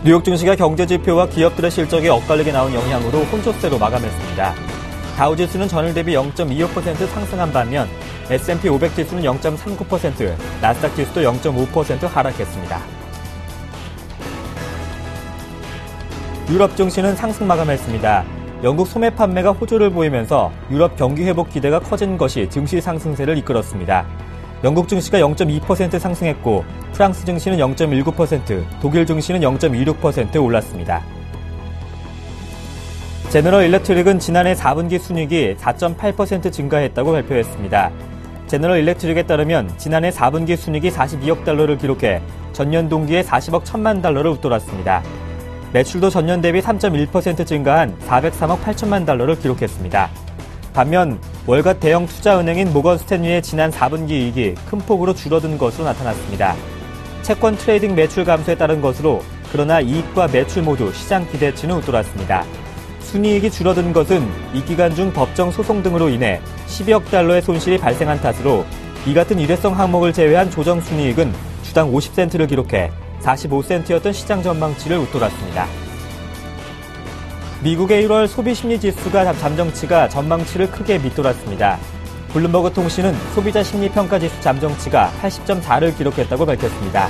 뉴욕 증시가 경제지표와 기업들의 실적이 엇갈리게 나온 영향으로 혼조세로 마감했습니다. 다우지수는 전일 대비 0.25% 상승한 반면 S&P 500 지수는 0.39%, 나스닥 지수도 0.5% 하락했습니다. 유럽 증시는 상승 마감했습니다. 영국 소매 판매가 호조를 보이면서 유럽 경기 회복 기대가 커진 것이 증시 상승세를 이끌었습니다. 영국 증시가 0.2% 상승했고 프랑스 증시는 0.19%, 독일 증시는 0.26% 올랐습니다. 제너럴 일렉트릭은 지난해 4분기 순이익이 4.8% 증가했다고 발표했습니다. 제너럴 일렉트릭에 따르면 지난해 4분기 순이익이 42억 달러를 기록해 전년 동기에 40억 1천만 달러를 웃돌았습니다. 매출도 전년 대비 3.1% 증가한 403억 8천만 달러를 기록했습니다. 반면 월가 대형 투자은행인 모건 스탠리의 지난 4분기 이익이 큰 폭으로 줄어든 것으로 나타났습니다. 채권 트레이딩 매출 감소에 따른 것으로 그러나 이익과 매출 모두 시장 기대치는 웃돌았습니다. 순이익이 줄어든 것은 이 기간 중 법정 소송 등으로 인해 12억 달러의 손실이 발생한 탓으로 이 같은 일회성 항목을 제외한 조정 순이익은 주당 50센트를 기록해 45센트였던 시장 전망치를 웃돌았습니다. 미국의 1월 소비심리지수가 잠정치가 전망치를 크게 밑돌았습니다. 블룸버그 통신은 소비자 심리평가지수 잠정치가 80.4를 기록했다고 밝혔습니다.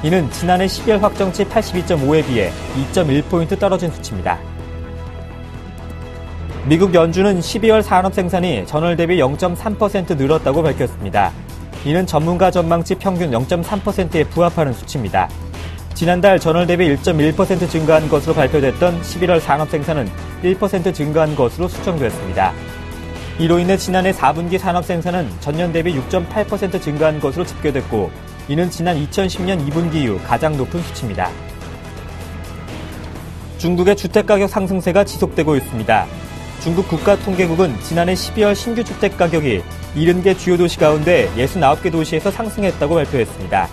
이는 지난해 12월 확정치 82.5에 비해 2.1포인트 떨어진 수치입니다. 미국 연준은 12월 산업 생산이 전월 대비 0.3% 늘었다고 밝혔습니다. 이는 전문가 전망치 평균 0.3%에 부합하는 수치입니다. 지난달 전월 대비 1.1% 증가한 것으로 발표됐던 11월 산업 생산은 1% 증가한 것으로 수정됐습니다. 이로 인해 지난해 4분기 산업 생산은 전년 대비 6.8% 증가한 것으로 집계됐고 이는 지난 2010년 2분기 이후 가장 높은 수치입니다. 중국의 주택가격 상승세가 지속되고 있습니다. 중국 국가통계국은 지난해 12월 신규 주택가격이 70개 주요 도시 가운데 69개 도시에서 상승했다고 발표했습니다.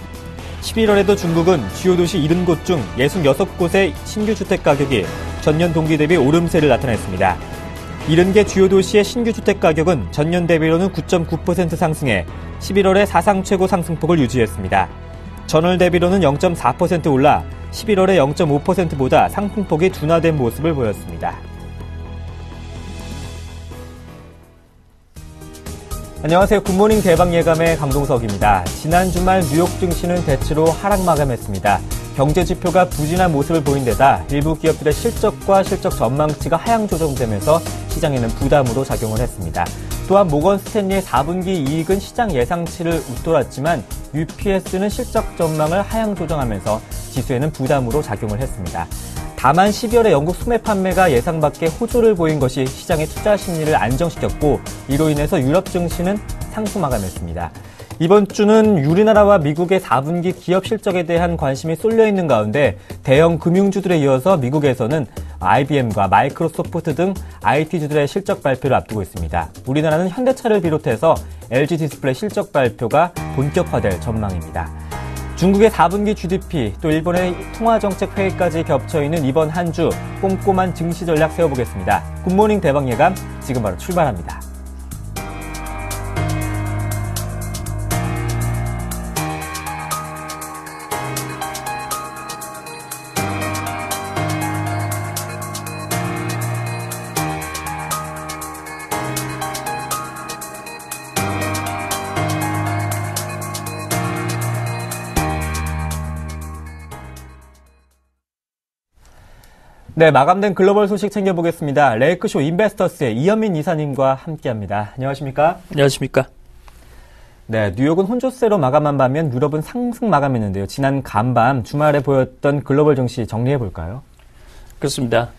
11월에도 중국은 주요 도시 70곳 중 66곳의 신규 주택 가격이 전년 동기 대비 오름세를 나타냈습니다. 70개 주요 도시의 신규 주택 가격은 전년 대비로는 9.9% 상승해 11월에 사상 최고 상승폭을 유지했습니다. 전월 대비로는 0.4% 올라 11월에 0.5%보다 상승폭이 둔화된 모습을 보였습니다. 안녕하세요. 굿모닝 대박 예감의 강동석입니다. 지난 주말 뉴욕 증시는 대체로 하락 마감했습니다. 경제 지표가 부진한 모습을 보인 데다 일부 기업들의 실적과 실적 전망치가 하향 조정되면서 시장에는 부담으로 작용을 했습니다. 또한 모건 스탠리의 4분기 이익은 시장 예상치를 웃돌았지만 UPS는 실적 전망을 하향 조정하면서 지수에는 부담으로 작용을 했습니다. 다만 12월에 영국 소매 판매가 예상 밖의 호조를 보인 것이 시장의 투자 심리를 안정시켰고 이로 인해서 유럽 증시는 상승 마감했습니다. 이번 주는 우리나라와 미국의 4분기 기업 실적에 대한 관심이 쏠려 있는 가운데 대형 금융주들에 이어서 미국에서는 IBM과 마이크로소프트 등 IT주들의 실적 발표를 앞두고 있습니다. 우리나라는 현대차를 비롯해서 LG 디스플레이 실적 발표가 본격화될 전망입니다. 중국의 4분기 GDP, 또 일본의 통화정책 회의까지 겹쳐있는 이번 한 주 꼼꼼한 증시 전략 세워보겠습니다. 굿모닝 대박 예감, 지금 바로 출발합니다. 네, 마감된 글로벌 소식 챙겨보겠습니다. 레이크쇼 인베스터스의 이현민 이사님과 함께합니다. 안녕하십니까? 안녕하십니까? 네, 뉴욕은 혼조세로 마감한 반면 유럽은 상승 마감했는데요. 지난 간밤 주말에 보였던 글로벌 증시 정리해볼까요? 그렇습니다.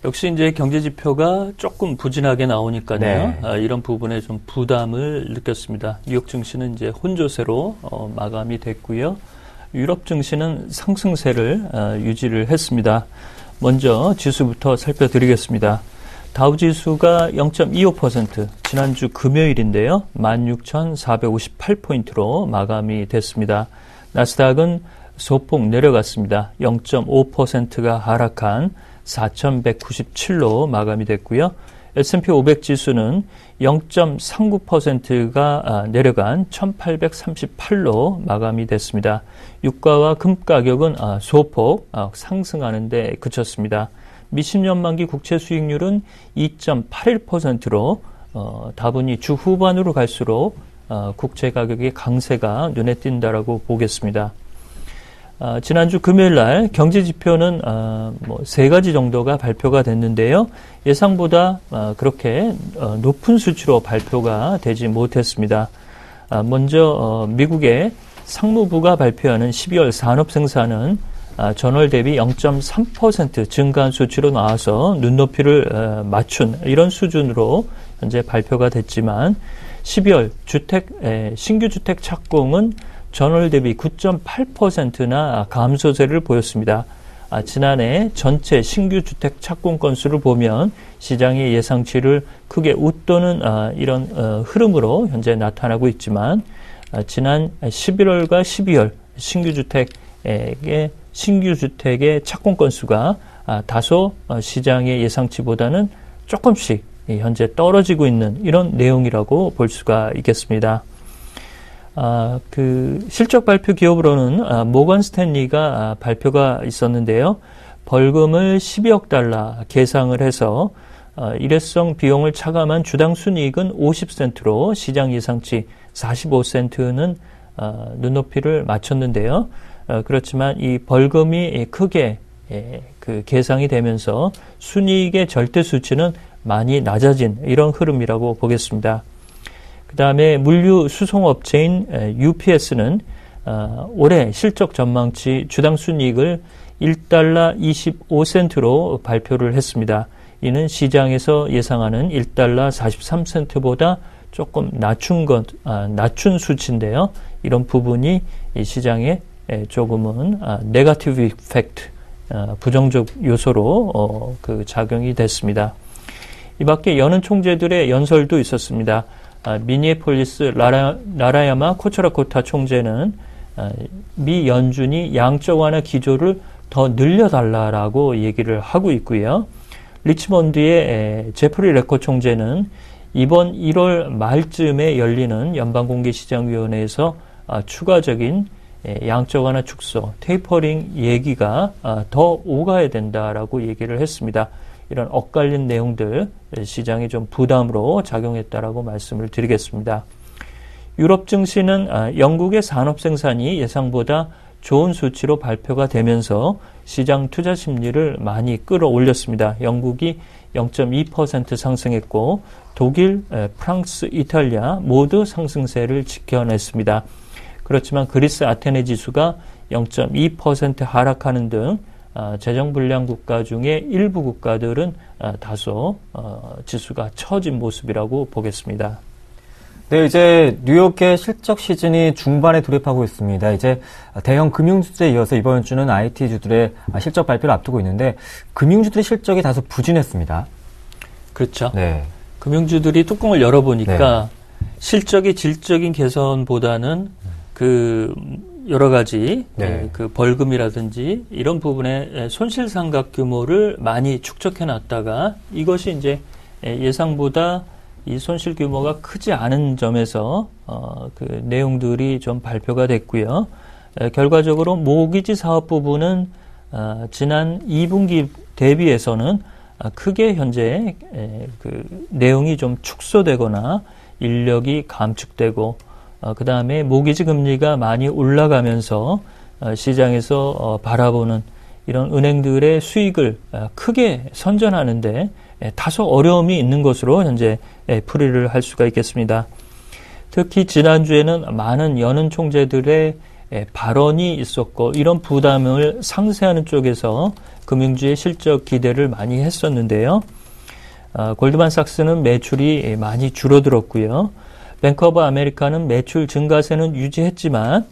역시 이제 경제 지표가 조금 부진하게 나오니까요. 네. 이런 부분에 좀 부담을 느꼈습니다. 뉴욕 증시는 이제 혼조세로 마감이 됐고요. 유럽 증시는 상승세를 유지를 했습니다. 먼저 지수부터 살펴드리겠습니다. 다우지수가 0.25%, 지난주 금요일인데요. 16,458포인트로 마감이 됐습니다. 나스닥은 소폭 내려갔습니다. 0.5%가 하락한 4,197로 마감이 됐고요. S&P 500 지수는 0.39%가 내려간 1838로 마감이 됐습니다. 유가와 금 가격은 소폭 상승하는 데 그쳤습니다. 미 10년 만기 국채 수익률은 2.81%로 다분히 주 후반으로 갈수록 국채 가격의 강세가 눈에 띈다라고 보겠습니다. 지난주 금요일 날 경제 지표는 세 가지 정도가 발표가 됐는데요. 예상보다 그렇게 높은 수치로 발표가 되지 못했습니다. 먼저 미국의 상무부가 발표하는 12월 산업 생산은 전월 대비 0.3% 증가한 수치로 나와서 눈높이를 맞춘 이런 수준으로 현재 발표가 됐지만 12월 신규 주택 착공은 전월 대비 9.8%나 감소세를 보였습니다. 지난해 전체 신규 주택 착공 건수를 보면 시장의 예상치를 크게 웃도는 이런 흐름으로 현재 나타나고 있지만 지난 11월과 12월 신규 주택의 착공 건수가 다소 시장의 예상치보다는 조금씩 현재 떨어지고 있는 이런 내용이라고 볼 수가 있겠습니다. 실적 발표 기업으로는 모건 스탠리가 발표가 있었는데요. 벌금을 12억 달러 계상을 해서 일회성 비용을 차감한 주당 순이익은 50센트로 시장 예상치 45센트는 눈높이를 맞췄는데요. 그렇지만 이 벌금이 크게 계상이 되면서 순이익의 절대 수치는 많이 낮아진 이런 흐름이라고 보겠습니다. 그 다음에 물류 수송업체인 UPS는 올해 실적 전망치 주당 순이익을 1달러 25센트로 발표를 했습니다. 이는 시장에서 예상하는 1달러 43센트보다 조금 낮춘 수치인데요. 이런 부분이 이 시장에 조금은 네거티브 이펙트, 부정적 요소로 작용이 됐습니다. 이 밖에 여는 총재들의 연설도 있었습니다. 미니애폴리스 라라야마 코차라코타 총재는 미 연준이 양적 완화 기조를 더 늘려달라라고 얘기를 하고 있고요. 리치몬드의 제프리 레커 총재는 이번 1월 말쯤에 열리는 연방공개시장위원회에서 추가적인 양적 완화 축소, 테이퍼링 얘기가 더 오가야 된다라고 얘기를 했습니다. 이런 엇갈린 내용들 시장에 좀 부담으로 작용했다라고 말씀을 드리겠습니다. 유럽 증시는 영국의 산업 생산이 예상보다 좋은 수치로 발표가 되면서 시장 투자 심리를 많이 끌어올렸습니다. 영국이 0.2% 상승했고 독일, 프랑스, 이탈리아 모두 상승세를 지켜냈습니다. 그렇지만 그리스 아테네 지수가 0.2% 하락하는 등 재정불량 국가 중에 일부 국가들은 다소 지수가 처진 모습이라고 보겠습니다. 네, 이제 뉴욕의 실적 시즌이 중반에 돌입하고 있습니다. 이제 대형 금융주들에 이어서 이번 주는 IT주들의 실적 발표를 앞두고 있는데 금융주들의 실적이 다소 부진했습니다. 그렇죠. 네. 금융주들이 뚜껑을 열어보니까 실적의 질적인 개선보다는 여러 가지 벌금이라든지 이런 부분의 손실 상각 규모를 많이 축적해 놨다가 이것이 이제 예상보다 이 손실 규모가 크지 않은 점에서 내용들이 좀 발표가 됐고요. 결과적으로 모기지 사업 부분은 지난 2분기 대비해서는 크게 현재 내용이 좀 축소되거나 인력이 감축되고 그 다음에 모기지 금리가 많이 올라가면서 시장에서 바라보는 이런 은행들의 수익을 크게 선전하는데 다소 어려움이 있는 것으로 현재 풀이를 할 수가 있겠습니다. 특히 지난주에는 많은 연은 총재들의 발언이 있었고 이런 부담을 상쇄하는 쪽에서 금융주의 실적 기대를 많이 했었는데요. 골드만삭스는 매출이 많이 줄어들었고요. 뱅크 오브 아메리카는 매출 증가세는 유지했지만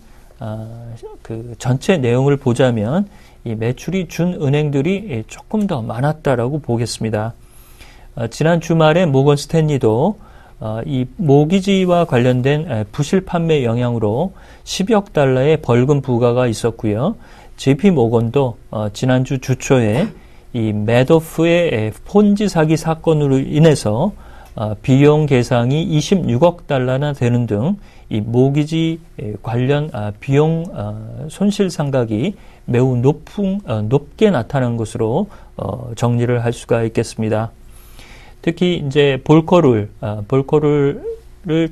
전체 내용을 보자면 이 매출이 준 은행들이 조금 더 많았다라고 보겠습니다. 지난 주말에 모건 스탠리도 이 모기지와 관련된 부실 판매 영향으로 10억 달러의 벌금 부과가 있었고요. JP 모건도 지난주 주초에 이 매도프의 폰지 사기 사건으로 인해서 비용 계상이 26억 달러나 되는 등 이 모기지 관련 비용 손실 상각이 매우 높게 나타난 것으로 정리를 할 수가 있겠습니다. 특히 이제 볼커룰을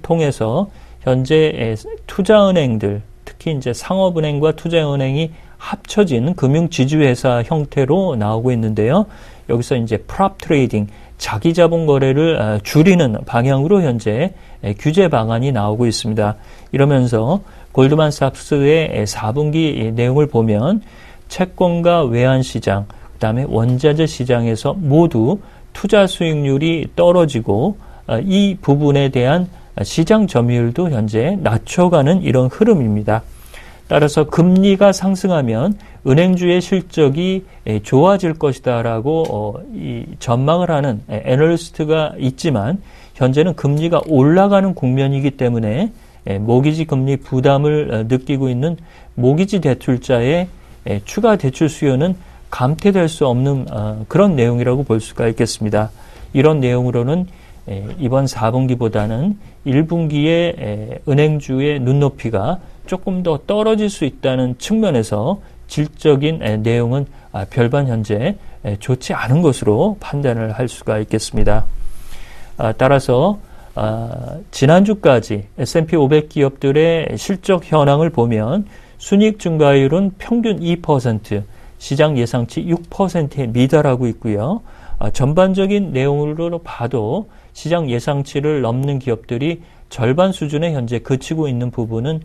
통해서 현재 투자은행들, 특히 이제 상업은행과 투자은행이 합쳐진 금융지주회사 형태로 나오고 있는데요. 여기서 이제 프롭 트레이딩, 자기 자본 거래를 줄이는 방향으로 현재 규제 방안이 나오고 있습니다. 이러면서 골드만삭스의 4분기 내용을 보면 채권과 외환 시장, 그다음에 원자재 시장에서 모두 투자 수익률이 떨어지고 이 부분에 대한 시장 점유율도 현재 낮춰가는 이런 흐름입니다. 따라서 금리가 상승하면 은행주의 실적이 좋아질 것이다라고 전망을 하는 애널리스트가 있지만 현재는 금리가 올라가는 국면이기 때문에 모기지 금리 부담을 느끼고 있는 모기지 대출자의 추가 대출 수요는 감퇴될 수 없는 그런 내용이라고 볼 수가 있겠습니다. 이런 내용으로는 이번 4분기보다는 1분기에 은행주의 눈높이가 조금 더 떨어질 수 있다는 측면에서 질적인 내용은 별반 현재 좋지 않은 것으로 판단을 할 수가 있겠습니다. 따라서 지난주까지 S&P 500 기업들의 실적 현황을 보면 순이익 증가율은 평균 2%, 시장 예상치 6%에 미달하고 있고요. 전반적인 내용으로 봐도 시장 예상치를 넘는 기업들이 절반 수준에 현재 그치고 있는 부분은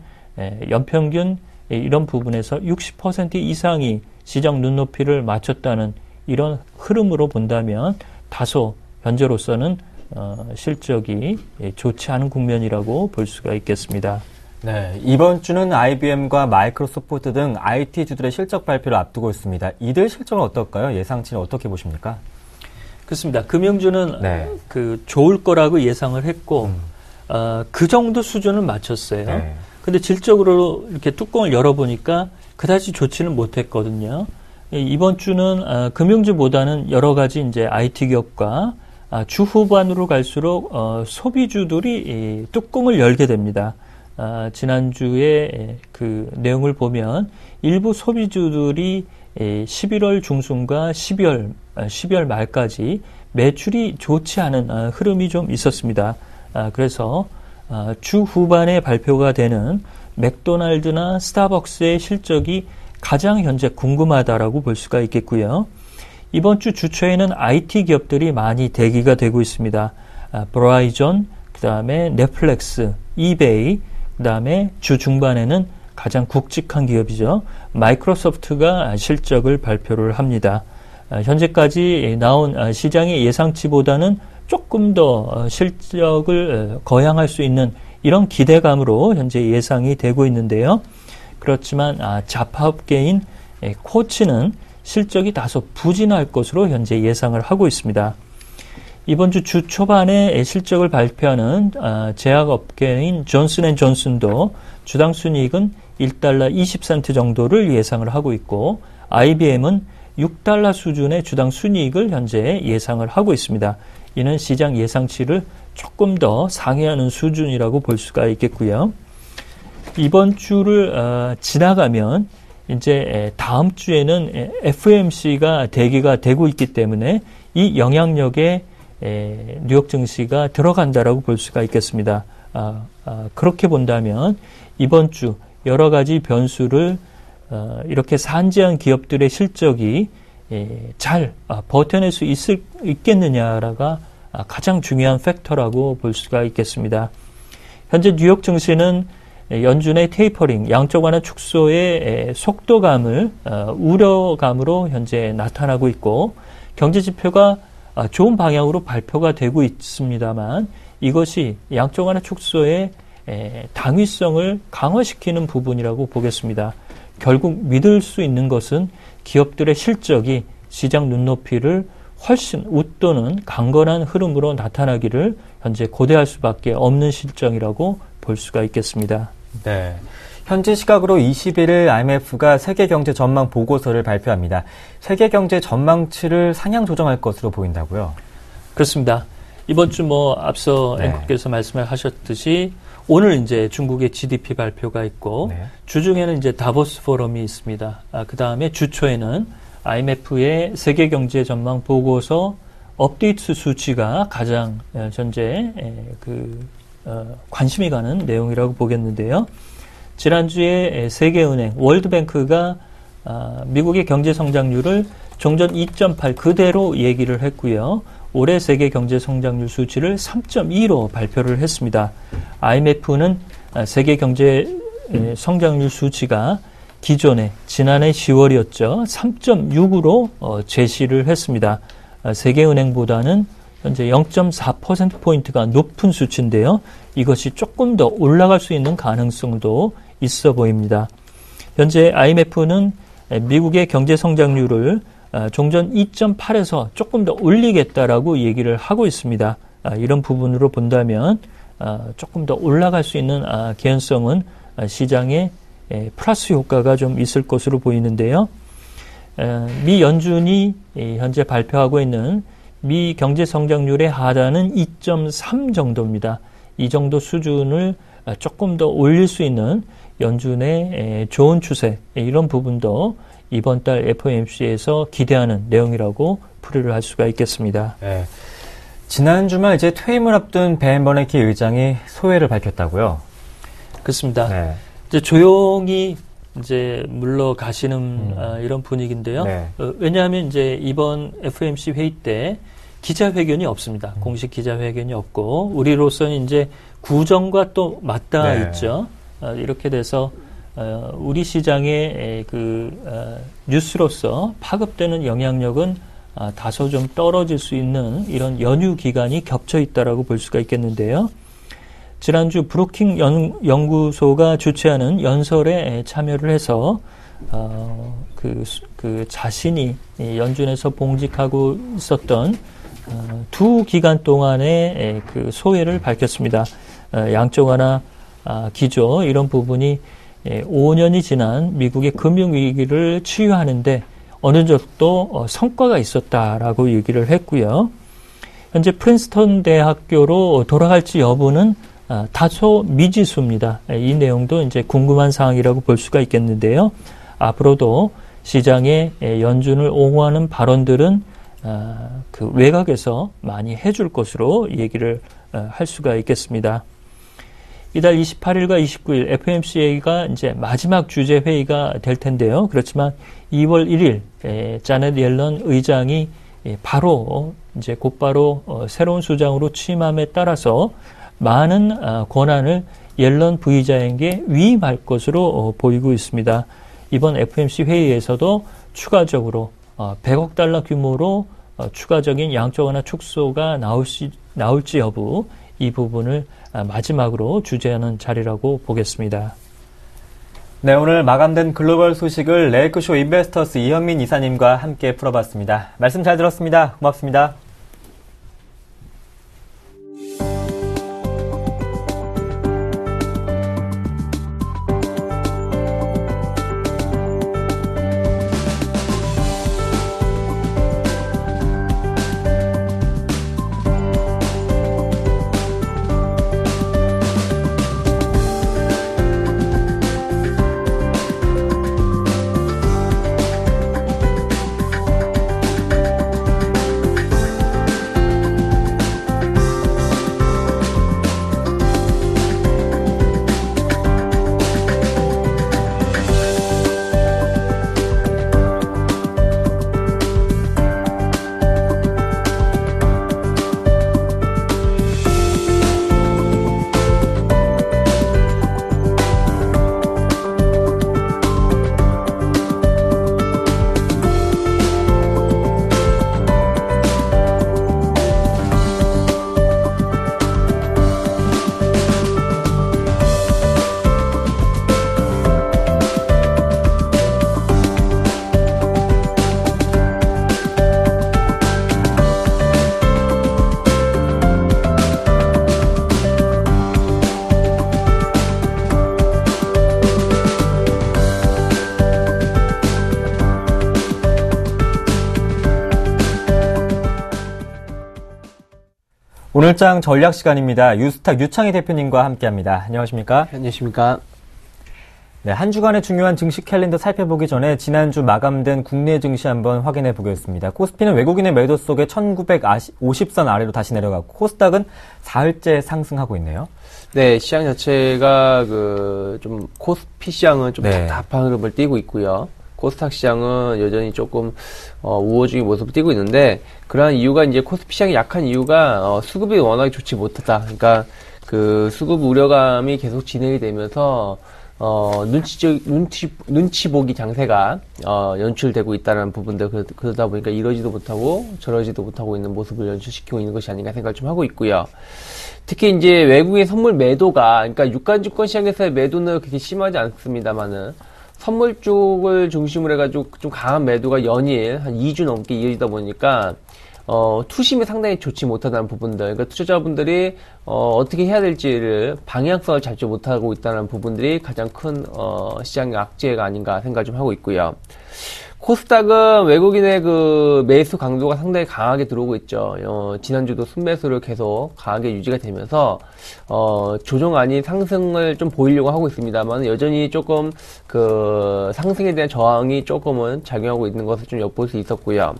연평균 이런 부분에서 60% 이상이 시장 눈높이를 맞췄다는 이런 흐름으로 본다면 다소 현재로서는 실적이 좋지 않은 국면이라고 볼 수가 있겠습니다. 네, 이번 주는 IBM과 마이크로소프트 등 IT주들의 실적 발표를 앞두고 있습니다. 이들 실적은 어떨까요? 예상치는 어떻게 보십니까? 그렇습니다. 금융주는 좋을 거라고 예상을 했고 그 정도 수준을 맞췄어요. 네. 근데 질적으로 이렇게 뚜껑을 열어보니까 그다지 좋지는 못했거든요. 이번 주는 금융주보다는 여러 가지 이제 IT 기업과 주 후반으로 갈수록 소비주들이 뚜껑을 열게 됩니다. 지난주에 그 내용을 보면 일부 소비주들이 11월 중순과 12월 말까지 매출이 좋지 않은 흐름이 좀 있었습니다. 그래서 주 후반에 발표가 되는 맥도날드나 스타벅스의 실적이 가장 현재 궁금하다라고 볼 수가 있겠고요. 이번 주 주초에는 IT 기업들이 많이 대기가 되고 있습니다. 브라이전, 그다음에 넷플릭스, 이베이, 그다음에 주 중반에는 가장 굵직한 기업이죠. 마이크로소프트가 실적을 발표를 합니다. 현재까지 나온 시장의 예상치보다는 조금 더 실적을 거양할 수 있는 이런 기대감으로 현재 예상이 되고 있는데요. 그렇지만 자파업계인 코치는 실적이 다소 부진할 것으로 현재 예상을 하고 있습니다. 이번 주 초반에 실적을 발표하는 제약업계인 존슨앤존슨도 주당 순이익은 1달러 20센트 정도를 예상을 하고 있고 IBM은 6달러 수준의 주당 순이익을 현재 예상을 하고 있습니다. 이는 시장 예상치를 조금 더 상회하는 수준이라고 볼 수가 있겠고요. 이번 주를 지나가면 이제 다음 주에는 FOMC가 대기가 되고 있기 때문에 이 영향력에 뉴욕 증시가 들어간다라고 볼 수가 있겠습니다. 그렇게 본다면 이번 주 여러 가지 변수를 이렇게 산지한 기업들의 실적이 잘 버텨낼 수 있겠느냐가 가장 중요한 팩터라고 볼 수가 있겠습니다. 현재 뉴욕 증시는 연준의 테이퍼링, 양적 완화 축소의 속도감을 우려감으로 현재 나타나고 있고 경제 지표가 좋은 방향으로 발표가 되고 있습니다만 이것이 양적 완화 축소의 당위성을 강화시키는 부분이라고 보겠습니다. 결국 믿을 수 있는 것은 기업들의 실적이 시장 눈높이를 훨씬 웃도는 강건한 흐름으로 나타나기를 현재 고대할 수밖에 없는 실정이라고 볼 수가 있겠습니다. 네. 현지 시각으로 21일 IMF가 세계경제 전망 보고서를 발표합니다. 세계경제 전망치를 상향 조정할 것으로 보인다고요? 그렇습니다. 이번 주 앞서 네. 앵커께서 말씀을 하셨듯이 오늘 이제 중국의 GDP 발표가 있고 네. 주중에는 이제 다보스 포럼이 있습니다. 그 다음에 주초에는 IMF의 세계경제 전망 보고서 업데이트 수치가 가장 현재 관심이 가는 내용이라고 보겠는데요. 지난주에 세계은행, 월드뱅크가 미국의 경제 성장률을 종전 2.8 그대로 얘기를 했고요. 올해 세계 경제 성장률 수치를 3.2로 발표를 했습니다. IMF는 세계 경제 성장률 수치가 기존에 지난해 10월이었죠. 3.6으로 제시를 했습니다. 세계은행보다는 현재 0.4%포인트가 높은 수치인데요. 이것이 조금 더 올라갈 수 있는 가능성도 있어 보입니다. 현재 IMF는 미국의 경제 성장률을 종전 2.8에서 조금 더 올리겠다라고 얘기를 하고 있습니다. 이런 부분으로 본다면 조금 더 올라갈 수 있는 개연성은 시장에 플러스 효과가 좀 있을 것으로 보이는데요. 미 연준이 현재 발표하고 있는 미 경제 성장률의 하단은 2.3 정도입니다. 이 정도 수준을 조금 더 올릴 수 있는 연준의 좋은 추세, 이런 부분도 이번 달 FOMC에서 기대하는 내용이라고 풀이를 할 수가 있겠습니다. 네. 지난 주말 이제 퇴임을 앞둔 벤 버네키 의장이 소회를 밝혔다고요? 그렇습니다. 네. 이제 조용히 이제 물러가시는 이런 분위기인데요. 네. 왜냐하면 이제 이번 FOMC 회의 때 기자회견이 없습니다. 공식 기자회견이 없고 우리로서는 이제 구정과 또 맞닿아 네. 있죠. 이렇게 돼서 우리 시장의 뉴스로서 파급되는 영향력은 다소 좀 떨어질 수 있는 이런 연휴 기간이 겹쳐 있다라고 볼 수가 있겠는데요. 지난주 브루킹 연구소가 주최하는 연설에 참여를 해서 자신이 연준에서 봉직하고 있었던 두 기간 동안의 소회를 밝혔습니다. 양적 완화 기조 이런 부분이 5년이 지난 미국의 금융위기를 치유하는데 어느 정도 성과가 있었다라고 얘기를 했고요. 현재 프린스턴 대학교로 돌아갈지 여부는 다소 미지수입니다. 이 내용도 이제 궁금한 사항이라고 볼 수가 있겠는데요. 앞으로도 시장에 연준을 옹호하는 발언들은 외곽에서 많이 해줄 것으로 얘기를 할 수가 있겠습니다. 이달 28일과 29일 FOMC가 이제 마지막 주재 회의가 될 텐데요. 그렇지만 2월 1일 자넷 옐런 의장이 곧바로 새로운 수장으로 취임함에 따라서 많은 권한을 옐런 부의장에게 위임할 것으로 보이고 있습니다. 이번 FOMC 회의에서도 추가적으로 100억 달러 규모로 추가적인 양적 완화 축소가 나올지 여부 이 부분을 마지막으로 주재하는 자리라고 보겠습니다. 네, 오늘 마감된 글로벌 소식을 레이크쇼 인베스터스 이현민 이사님과 함께 풀어봤습니다. 말씀 잘 들었습니다. 고맙습니다. 오늘장 전략 시간입니다. 유스탁 유창희 대표님과 함께합니다. 안녕하십니까? 안녕하십니까? 네, 한 주간의 중요한 증시 캘린더 살펴보기 전에 지난주 마감된 국내 증시 한번 확인해 보겠습니다. 코스피는 외국인의 매도 속에 1950선 아래로 다시 내려갔고 코스닥은 사흘째 상승하고 있네요. 네, 시장 자체가 좀 코스피 시장은 좀 네. 답답한 흐름을 띠고 있고요. 코스닥 시장은 여전히 조금 우호적인 모습을 띠고 있는데 그러한 이유가 이제 코스피 시장이 약한 이유가 수급이 워낙에 좋지 못하다. 그러니까 그 수급 우려감이 계속 진행이 되면서 눈치 보기 장세가 연출되고 있다는 부분들 그러다 보니까 이러지도 못하고 저러지도 못하고 있는 모습을 연출시키고 있는 것이 아닌가 생각을 좀 하고 있고요. 특히 이제 외국의 선물 매도가 그러니까 유가증권 시장에서의 매도는 그렇게 심하지 않습니다만은 선물 쪽을 중심으로 해가지고 좀 강한 매도가 연일 한 2주 넘게 이어지다 보니까 투심이 상당히 좋지 못하다는 부분들, 그러니까 투자자분들이 어떻게 해야 될지를 방향성을 잡지 못하고 있다는 부분들이 가장 큰 시장의 악재가 아닌가 생각을 좀 하고 있고요. 코스닥은 외국인의 그 매수 강도가 상당히 강하게 들어오고 있죠. 지난주도 순매수를 계속 강하게 유지가 되면서 조정 아닌 상승을 좀 보이려고 하고 있습니다만 여전히 조금 그 상승에 대한 저항이 조금은 작용하고 있는 것을 좀 엿볼 수 있었고요.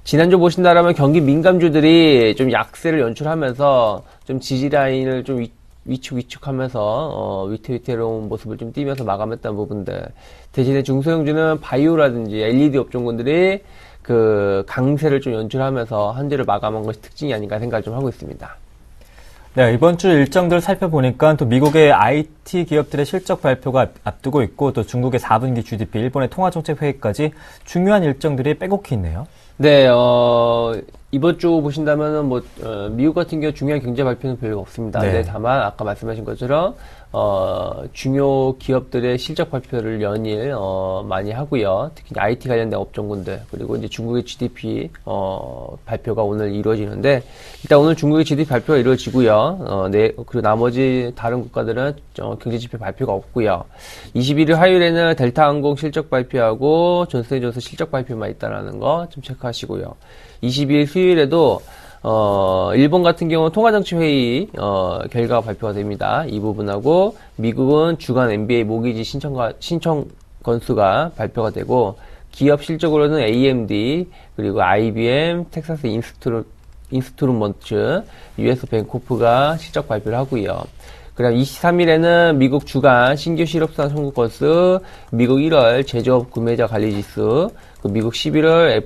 지난주 보신다라면 경기 민감주들이 좀 약세를 연출하면서 좀 지지 라인을 좀 위축하면서 위태위태로운 모습을 좀 띠면서 마감했던 부분들. 대신에 중소형주는 바이오라든지 LED 업종군들이 그 강세를 좀 연출하면서 한 주를 마감한 것이 특징이 아닌가 생각을 좀 하고 있습니다. 네, 이번 주 일정들 살펴보니까 또 미국의 IT 기업들의 실적 발표가 앞두고 있고 또 중국의 4분기 GDP, 일본의 통화정책회의까지 중요한 일정들이 빼곡히 있네요. 네, 이번 주 보신다면은 미국 같은 경우 중요한 경제 발표는 별로 없습니다. 네. 네, 다만 아까 말씀하신 것처럼 중요 기업들의 실적 발표를 연일 많이 하고요. 특히 IT 관련된 업종군들 그리고 이제 중국의 GDP 발표가 오늘 이루어지는데 일단 오늘 중국의 GDP 발표가 이루어지고요. 그리고 나머지 다른 국가들은 경제 지표 발표가 없고요. 21일 화요일에는 델타항공 실적 발표하고 존슨앤존슨 실적 발표만 있다라는 거 좀 체크하시고요. 22일 수요일에도 일본 같은 경우는 통화정치회의 결과가 발표가 됩니다. 이 부분하고 미국은 주간 NBA 모기지 신청 건수가 발표가 되고 기업 실적으로는 AMD 그리고 IBM, 텍사스 인스트루먼트, US 뱅코프가 실적 발표를 하고요. 그다음 23일에는 미국 주간 신규 실업수당 청구 건수, 미국 1월 제조업 구매자 관리지수, 미국 11월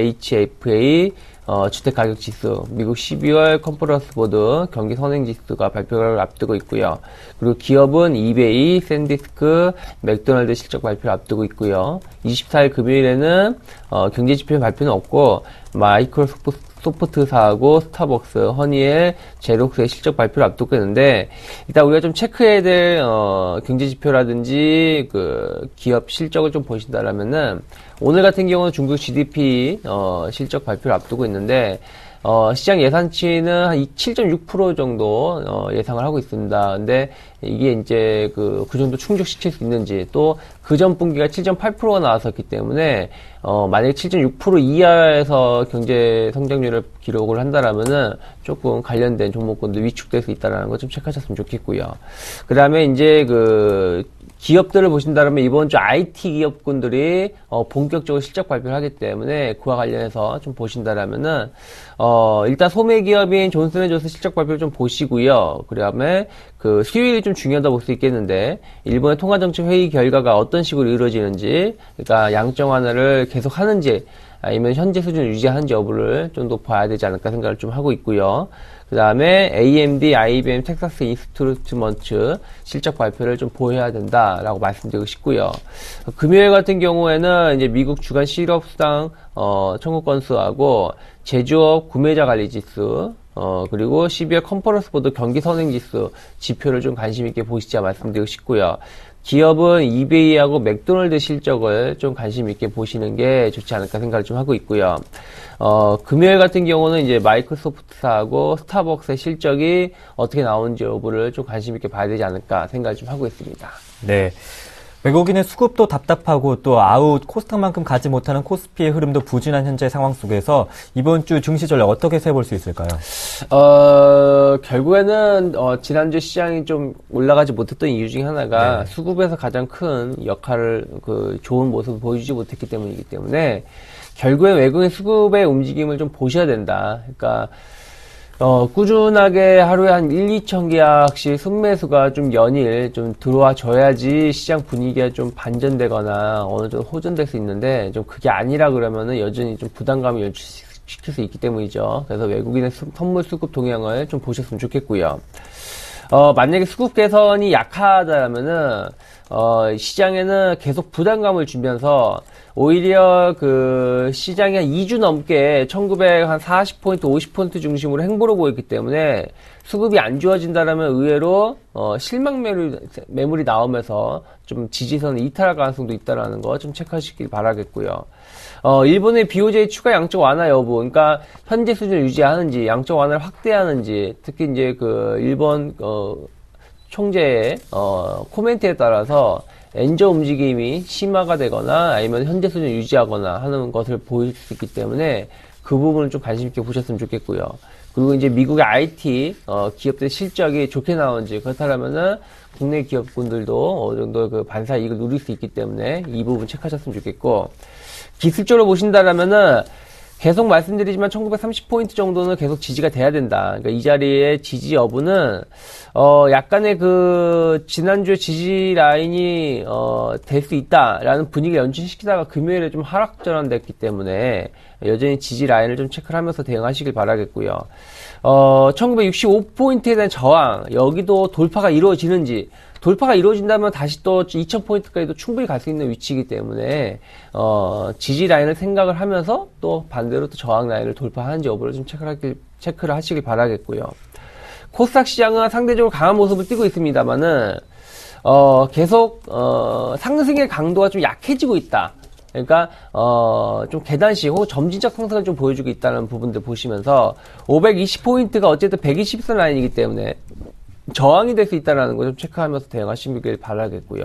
FHFA 주택가격지수, 미국 12월 컨퍼런스 보드 경기 선행지수가 발표를 앞두고 있고요. 그리고 기업은 이베이, 샌디스크, 맥도날드 실적 발표를 앞두고 있고요. 24일 금요일에는 경제지표 발표는 없고 마이크로소프트사하고 스타벅스, 허니엘, 제록스의 실적 발표를 앞두고 있는데 일단 우리가 좀 체크해야 될 경제지표라든지 그 기업 실적을 좀 보신다라면은 오늘 같은 경우는 중국 GDP 실적 발표를 앞두고 있는데 시장 예상치는 한 7.6% 정도 예상을 하고 있습니다. 근데 이게 이제 그 정도 충족시킬 수 있는지 또 그 전 분기가 7.8%가 나왔었기 때문에 만약에 7.6% 이하에서 경제 성장률을 기록을 한다라면은 조금 관련된 종목군도 위축될 수 있다라는 거 좀 체크하셨으면 좋겠고요. 그다음에 이제 그 기업들을 보신다면 이번 주 IT 기업군들이 본격적으로 실적 발표를 하기 때문에 그와 관련해서 좀 보신다라면은 일단 소매 기업인 존슨앤존슨 실적 발표를 좀 보시고요. 그다음에 그 수요일이 좀 중요하다 볼 수 있겠는데 일본의 통화정책 회의 결과가 어떤 식으로 이루어지는지, 그러니까 양적 완화를 계속 하는지 아니면 현재 수준을 유지하는지 여부를 좀 더 봐야 되지 않을까 생각을 좀 하고 있고요. 그 다음에 AMD, IBM, 텍사스 인스트루먼트 실적 발표를 좀 보여야 된다라고 말씀드리고 싶고요. 금요일 같은 경우에는 이제 미국 주간 실업수당 청구 건수하고 제조업 구매자 관리 지수, 그리고 12월 컨퍼런스 보드 경기 선행 지수 지표를 좀 관심 있게 보시자 말씀드리고 싶고요. 기업은 이베이하고 맥도날드 실적을 좀 관심 있게 보시는 게 좋지 않을까 생각을 좀 하고 있고요. 금요일 같은 경우는 이제 마이크로소프트사하고 스타벅스의 실적이 어떻게 나오는지 여부를 좀 관심 있게 봐야 되지 않을까 생각을 좀 하고 있습니다. 네. 외국인의 수급도 답답하고 또 아웃 코스닥만큼 가지 못하는 코스피의 흐름도 부진한 현재 상황 속에서 이번 주 증시 전략 어떻게 세볼 수 있을까요? 결국에는 지난주 시장이 좀 올라가지 못했던 이유 중에 하나가 수급에서 가장 큰 역할을 좋은 모습을 보여주지 못했기 때문이기 때문에 결국엔 외국인 수급의 움직임을 좀 보셔야 된다. 그러니까 꾸준하게 하루에 한 2천 계약씩 순매수가 좀 연일 좀 들어와 줘야지 시장 분위기가 좀 반전되거나 어느 정도 호전될 수 있는데 좀 그게 아니라 그러면은 여전히 좀 부담감을 연출시킬 수 있기 때문이죠. 그래서 외국인의 선물 수급 동향을 좀 보셨으면 좋겠고요. 만약에 수급 개선이 약하다면은 시장에는 계속 부담감을 주면서 오히려 시장이 한 2주 넘게 1940포인트, 50포인트 중심으로 행보를 보였기 때문에 수급이 안 좋아진다라면 의외로 실망 매물이 나오면서 좀 지지선을 이탈할 가능성도 있다라는 거 좀 체크하시길 바라겠고요. 일본의 BOJ 추가 양적 완화 여부, 그러니까 현재 수준을 유지하는지, 양적 완화를 확대하는지, 특히 이제 일본 총재의 코멘트에 따라서 엔저 움직임이 심화가 되거나 아니면 현재 수준을 유지하거나 하는 것을 보일 수 있기 때문에 그 부분을 좀 관심 있게 보셨으면 좋겠고요. 그리고 이제 미국의 IT 기업들의 실적이 좋게 나오는지, 그렇다면은 국내 기업군들도 어느 정도 반사 이익을 누릴 수 있기 때문에 이 부분 체크하셨으면 좋겠고, 기술적으로 보신다라면은 계속 말씀드리지만 1930포인트 정도는 계속 지지가 돼야 된다. 그러니까 이 자리의 지지 여부는 약간의 지난주에 지지 라인이 될 수 있다라는 분위기를 연출시키다가 금요일에 좀 하락 전환됐기 때문에 여전히 지지 라인을 좀 체크를 하면서 대응하시길 바라겠고요. 1965포인트에 대한 저항, 여기도 돌파가 이루어지는지, 돌파가 이루어진다면 다시 또 2000포인트까지도 충분히 갈 수 있는 위치이기 때문에 지지 라인을 생각을 하면서 또 반대로 또 저항 라인을 돌파하는지 여부를 좀 체크를 하시길 바라겠고요. 코스닥 시장은 상대적으로 강한 모습을 띠고 있습니다만은 계속 상승의 강도가 좀 약해지고 있다. 그러니까 좀 계단식 혹은 점진적 상승을 좀 보여주고 있다는 부분들 보시면서 520포인트가 어쨌든 120선 라인이기 때문에 저항이 될 수 있다는 걸 좀 체크하면서 대응하시길 바라겠고요.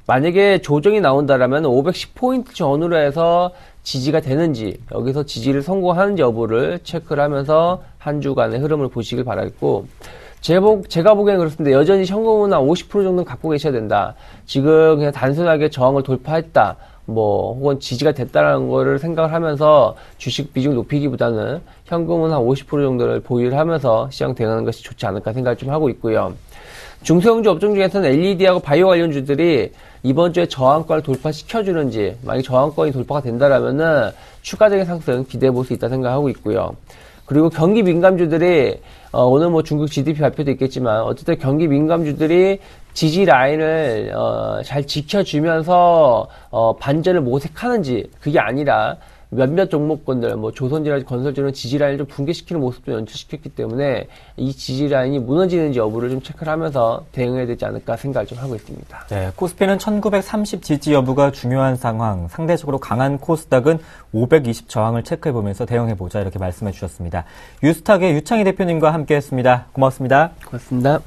만약에 조정이 나온다라면 510포인트 전후로 해서 지지가 되는지, 여기서 지지를 성공하는지 여부를 체크를 하면서 한 주간의 흐름을 보시길 바라겠고, 제가 보기에는 그렇습니다. 여전히 현금은 한 50% 정도는 갖고 계셔야 된다. 지금 그냥 단순하게 저항을 돌파했다, 혹은 지지가 됐다라는 거를 생각을 하면서 주식 비중 높이기보다는 현금은 한 50% 정도를 보유를 하면서 시장 대응하는 것이 좋지 않을까 생각을 좀 하고 있고요. 중소형주 업종 중에서는 LED하고 바이오 관련주들이 이번 주에 저항권을 돌파시켜주는지, 만약 저항권이 돌파가 된다라면은 추가적인 상승 기대해 볼 수 있다 생각하고 있고요. 그리고 경기 민감주들이 오늘 중국 GDP 발표도 있겠지만 어쨌든 경기 민감주들이 지지 라인을 잘 지켜주면서 반전을 모색하는지, 그게 아니라 몇몇 종목군들 조선지라든지 건설주는 지지 라인을 좀 붕괴시키는 모습도 연출시켰기 때문에 이 지지 라인이 무너지는지 여부를 좀 체크를 하면서 대응해야 되지 않을까 생각을 좀 하고 있습니다. 네, 코스피는 1930 지지 여부가 중요한 상황, 상대적으로 강한 코스닥은 520 저항을 체크해보면서 대응해보자, 이렇게 말씀해 주셨습니다. 유스탁의 유창희 대표님과 함께했습니다. 고맙습니다. 고맙습니다.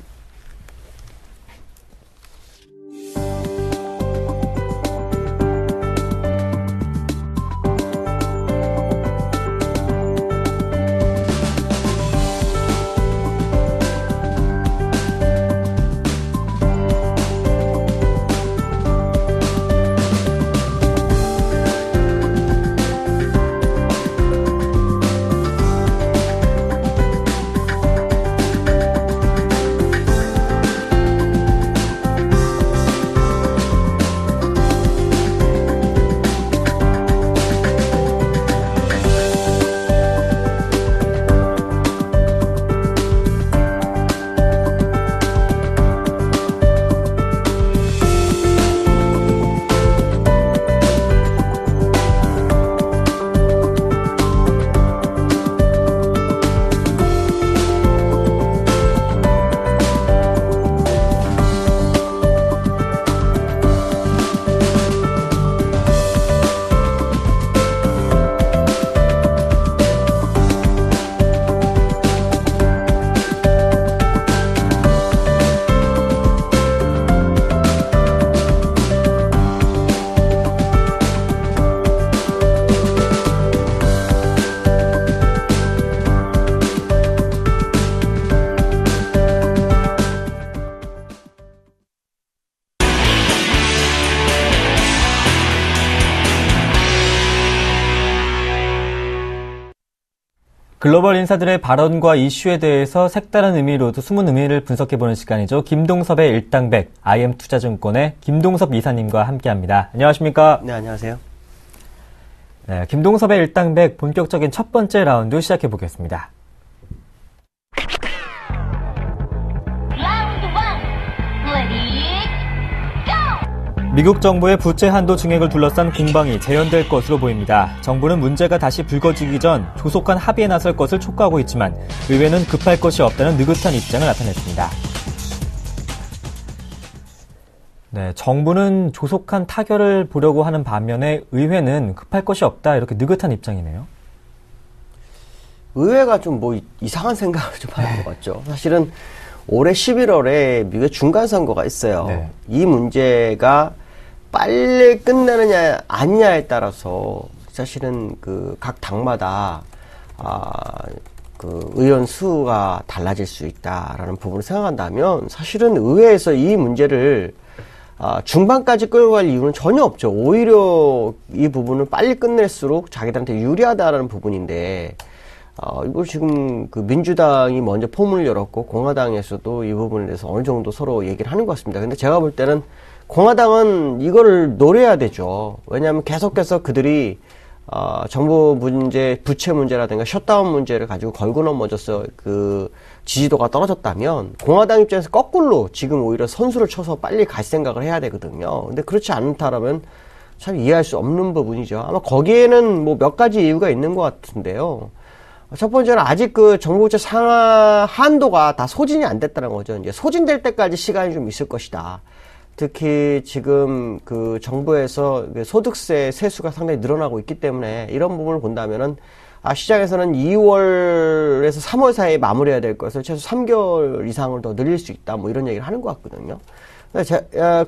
글로벌 인사들의 발언과 이슈에 대해서 색다른 의미로도 숨은 의미를 분석해보는 시간이죠. 김동섭의 일당백, IM투자증권의 김동섭 이사님과 함께합니다. 안녕하십니까? 네, 안녕하세요. 네, 김동섭의 일당백 본격적인 첫 번째 라운드 시작해보겠습니다. 미국 정부의 부채 한도 증액을 둘러싼 공방이 재현될 것으로 보입니다. 정부는 문제가 다시 불거지기 전 조속한 합의에 나설 것을 촉구하고 있지만 의회는 급할 것이 없다는 느긋한 입장을 나타냈습니다. 네, 정부는 조속한 타결을 보려고 하는 반면에 의회는 급할 것이 없다 이렇게 느긋한 입장이네요. 의회가 좀 이상한 생각을 좀 하는 것 같죠. 사실은 올해 11월에 미국의 중간선거가 있어요. 네. 이 문제가 빨리 끝내느냐 아니냐에 따라서 사실은 각 당마다 의원 수가 달라질 수 있다라는 부분을 생각한다면 사실은 의회에서 이 문제를 중반까지 끌고 갈 이유는 전혀 없죠. 오히려 이 부분을 빨리 끝낼수록 자기들한테 유리하다라는 부분인데 이걸 지금 민주당이 먼저 포문을 열었고 공화당에서도 이 부분에 대해서 어느 정도 서로 얘기를 하는 것 같습니다. 근데 제가 볼 때는 공화당은 이거를 노려야 되죠. 왜냐하면 계속해서 그들이 정부 문제, 부채 문제라든가 셧다운 문제를 가지고 걸고 넘어져서 지지도가 떨어졌다면 공화당 입장에서 거꾸로 지금 오히려 선수를 쳐서 빨리 갈 생각을 해야 되거든요. 근데 그렇지 않다라면 참 이해할 수 없는 부분이죠. 아마 거기에는 몇 가지 이유가 있는 것 같은데요. 첫 번째는 아직 정부 부채 상하 한도가 다 소진이 안 됐다는 거죠. 이제 소진될 때까지 시간이 좀 있을 것이다. 특히 지금 정부에서 소득세 세수가 상당히 늘어나고 있기 때문에 이런 부분을 본다면은 시장에서는 2월에서 3월 사이에 마무리해야 될 것을 최소 3개월 이상을 더 늘릴 수 있다. 이런 얘기를 하는 것 같거든요.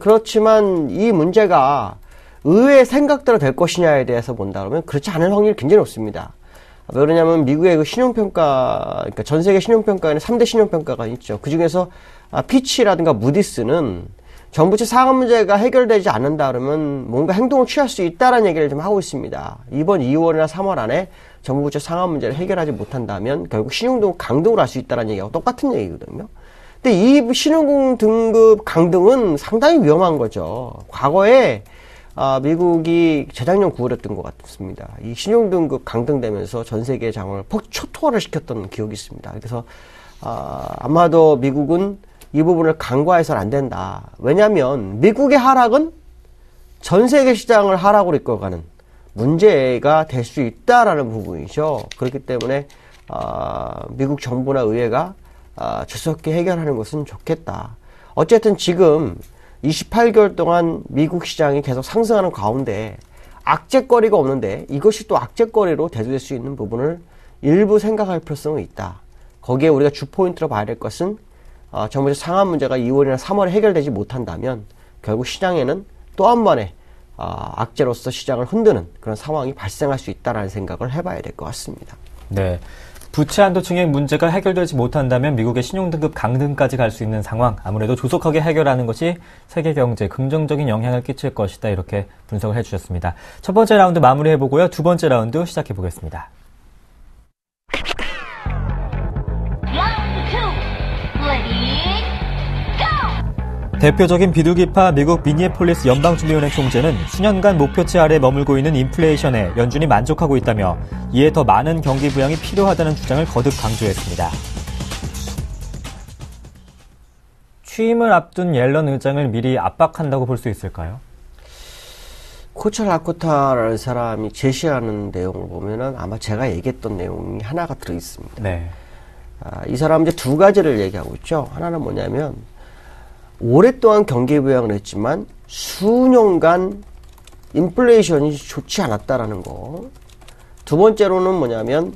그렇지만 이 문제가 의회의 생각대로 될 것이냐에 대해서 본다 그러면 그렇지 않을 확률이 굉장히 높습니다. 왜 그러냐면 미국의 신용평가, 그러니까 전 세계 신용평가에는 3대 신용평가가 있죠. 그 중에서 피치라든가 무디스는 정부채 상환 문제가 해결되지 않는다 그러면 뭔가 행동을 취할 수 있다라는 얘기를 좀 하고 있습니다. 이번 2월이나 3월 안에 정부채 상환 문제를 해결하지 못한다면 결국 신용등급 강등을 할 수 있다는 얘기하고 똑같은 얘기거든요. 근데 이 신용등급 강등은 상당히 위험한 거죠. 과거에 미국이 재작년 9월이었던 것 같습니다. 이 신용등급 강등되면서 전 세계 장을 초토화를 시켰던 기억이 있습니다. 그래서 아마도 미국은 이 부분을 간과해서는 안 된다. 왜냐하면 미국의 하락은 전 세계 시장을 하락으로 이끌어가는 문제가 될 수 있다라는 부분이죠. 그렇기 때문에 미국 정부나 의회가 조속히 해결하는 것은 좋겠다. 어쨌든 지금 28개월 동안 미국 시장이 계속 상승하는 가운데 악재거리가 없는데 이것이 또 악재거리로 대두될 수 있는 부분을 일부 생각할 필요성이 있다. 거기에 우리가 주포인트로 봐야 될 것은 정부의 상한 문제가 2월이나 3월에 해결되지 못한다면 결국 시장에는 또 한 번의 악재로서 시장을 흔드는 그런 상황이 발생할 수 있다는 생각을 해봐야 될 것 같습니다. 네. 부채 한도 증액 문제가 해결되지 못한다면 미국의 신용등급 강등까지 갈 수 있는 상황, 아무래도 조속하게 해결하는 것이 세계 경제에 긍정적인 영향을 끼칠 것이다. 이렇게 분석을 해주셨습니다. 첫 번째 라운드 마무리해보고요. 두 번째 라운드 시작해보겠습니다. 대표적인 비둘기파 미국 미니애폴리스 연방준비은행 총재는 수년간 목표치 아래 머물고 있는 인플레이션에 연준이 만족하고 있다며 이에 더 많은 경기 부양이 필요하다는 주장을 거듭 강조했습니다. 취임을 앞둔 옐런 의장을 미리 압박한다고 볼 수 있을까요? 코철 라코타라는 사람이 제시하는 내용을 보면은 아마 제가 얘기했던 내용이 하나가 들어있습니다. 네. 이 사람은 이제 두 가지를 얘기하고 있죠. 하나는 뭐냐면 오랫동안 경기 부양을 했지만 수년간 인플레이션이 좋지 않았다라는 거. 두 번째로는 뭐냐면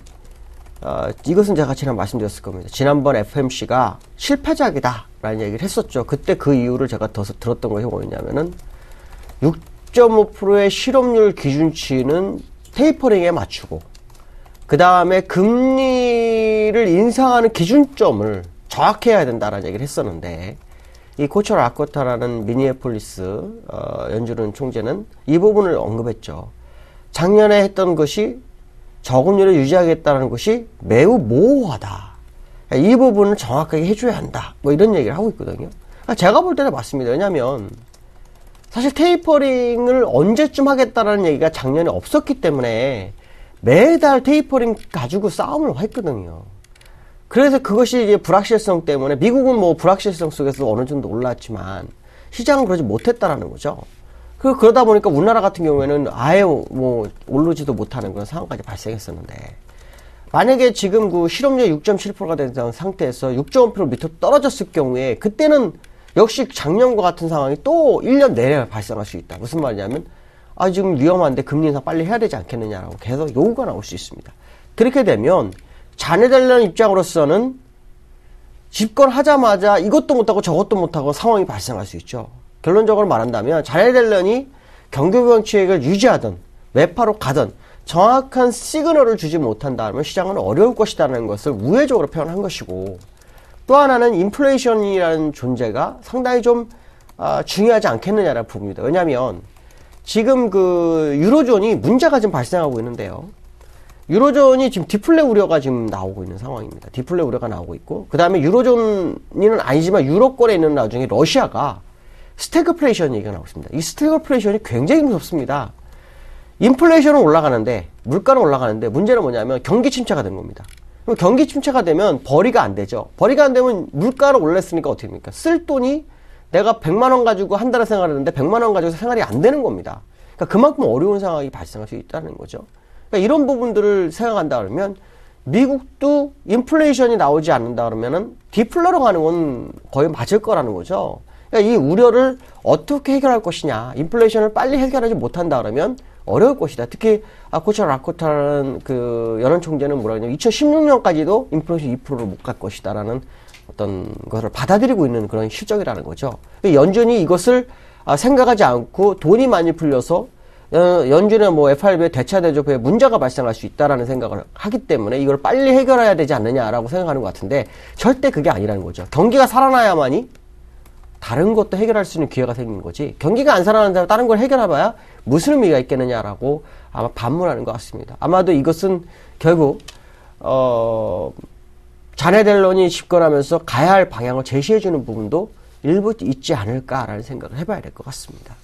이것은 제가 지난 말씀드렸을 겁니다. 지난번 FMC가 실패작이다라는 얘기를 했었죠. 그때 그 이유를 제가 더 들었던 것이 뭐였냐면은 6.5%의 실업률 기준치는 테이퍼링에 맞추고 그 다음에 금리를 인상하는 기준점을 정확해야 된다라는 얘기를 했었는데 이 코처 라코타라는 미니애폴리스 연준은 총재는 이 부분을 언급했죠. 작년에 했던 것이 저금리를 유지하겠다는 것이 매우 모호하다. 이 부분을 정확하게 해줘야 한다. 뭐 이런 얘기를 하고 있거든요. 제가 볼 때는 맞습니다. 왜냐하면 사실 테이퍼링을 언제쯤 하겠다라는 얘기가 작년에 없었기 때문에 매달 테이퍼링 가지고 싸움을 했거든요. 그래서 그것이 이제 불확실성 때문에 미국은 뭐 불확실성 속에서 어느 정도 올랐지만 시장은 그러지 못했다라는 거죠. 그러다 보니까 우리나라 같은 경우에는 아예 뭐 오르지도 못하는 그런 상황까지 발생했었는데 만약에 지금 그 실업률 6.7%가 된 상태에서 6.5% 밑으로 떨어졌을 경우에 그때는 역시 작년과 같은 상황이 또 1년 내내 발생할 수 있다. 무슨 말이냐면 지금 위험한데 금리 인상 빨리 해야 되지 않겠느냐라고 계속 요구가 나올 수 있습니다. 그렇게 되면 자녀되려는 입장으로서는 집권하자마자 이것도 못하고 저것도 못하고 상황이 발생할 수 있죠. 결론적으로 말한다면 자녀되려니 경기부양책을 유지하든 매파로 가든 정확한 시그널을 주지 못한다면 시장은 어려울 것이라는 것을 우회적으로 표현한 것이고 또 하나는 인플레이션이라는 존재가 상당히 좀 중요하지 않겠느냐라는 부분입니다. 왜냐하면 지금 그 유로존이 문제가 지금 발생하고 있는데요. 유로존이 지금 디플레 우려가 지금 나오고 있는 상황입니다. 디플레 우려가 나오고 있고 그 다음에 유로존은 아니지만 유로권에 있는 나중에 러시아가 스태그플레이션 얘기가 나오고 있습니다. 이 스태그플레이션이 굉장히 무섭습니다. 인플레이션은 올라가는데 물가는 올라가는데 문제는 뭐냐면 경기 침체가 되는 겁니다. 그럼 경기 침체가 되면 벌이가 안 되죠. 벌이가 안 되면 물가를 올렸으니까 어떻게 됩니까? 쓸 돈이 내가 100만 원 가지고 한 달에 생활하는데 100만 원 가지고 생활이 안 되는 겁니다. 그러니까 그만큼 어려운 상황이 발생할 수 있다는 거죠. 그러니까 이런 부분들을 생각한다 그러면 미국도 인플레이션이 나오지 않는다 그러면은 디플레로 가는 건 거의 맞을 거라는 거죠. 그러니까 이 우려를 어떻게 해결할 것이냐. 인플레이션을 빨리 해결하지 못한다 그러면 어려울 것이다. 특히 아코차 라코타라는 그 연원 총재는 뭐라 그러냐면 2016년까지도 인플레이션 2%를 못 갈 것이다라는 어떤 것을 받아들이고 있는 그런 실적이라는 거죠. 연준이 이것을 생각하지 않고 돈이 많이 풀려서 연준의 뭐 FRB의 대차 대조에 문제가 발생할 수 있다라는 생각을 하기 때문에 이걸 빨리 해결해야 되지 않느냐라고 생각하는 것 같은데 절대 그게 아니라는 거죠. 경기가 살아나야만이 다른 것도 해결할 수 있는 기회가 생긴 거지 경기가 안 살아난다고 다른 걸 해결해봐야 무슨 의미가 있겠느냐라고 아마 반문하는 것 같습니다. 아마도 이것은 결국 자네 델런이 집권하면서 가야 할 방향을 제시해주는 부분도 일부 있지 않을까라는 생각을 해봐야 될 것 같습니다.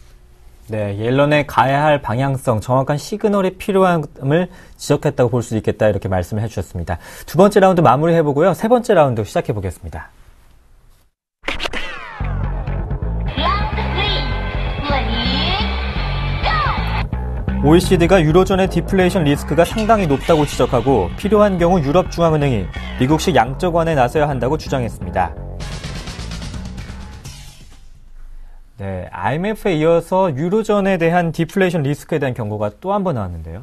네, 옐런의 가야 할 방향성, 정확한 시그널이 필요함을 지적했다고 볼 수 있겠다 이렇게 말씀을 해주셨습니다. 두 번째 라운드 마무리해보고요. 세 번째 라운드 시작해보겠습니다. OECD가 유로존의 디플레이션 리스크가 상당히 높다고 지적하고 필요한 경우 유럽중앙은행이 미국식 양적 완화에 나서야 한다고 주장했습니다. 네, IMF에 이어서 유로존에 대한 디플레이션 리스크에 대한 경고가 또 한 번 나왔는데요.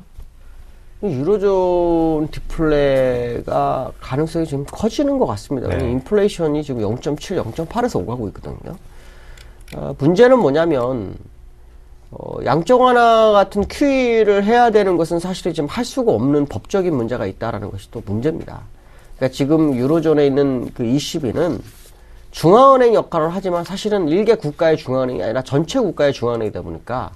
유로존 디플레가 가능성이 좀 커지는 것 같습니다. 네. 인플레이션이 지금 0.7, 0.8에서 오가고 있거든요. 문제는 뭐냐면 양적 완화 같은 QE를 해야 되는 것은 사실은 지금 할 수가 없는 법적인 문제가 있다라는 것이 또 문제입니다. 그러니까 지금 유로존에 있는 그 ECB는 중앙은행 역할을 하지만 사실은 일개 국가의 중앙은행이 아니라 전체 국가의 중앙은행이다 보니까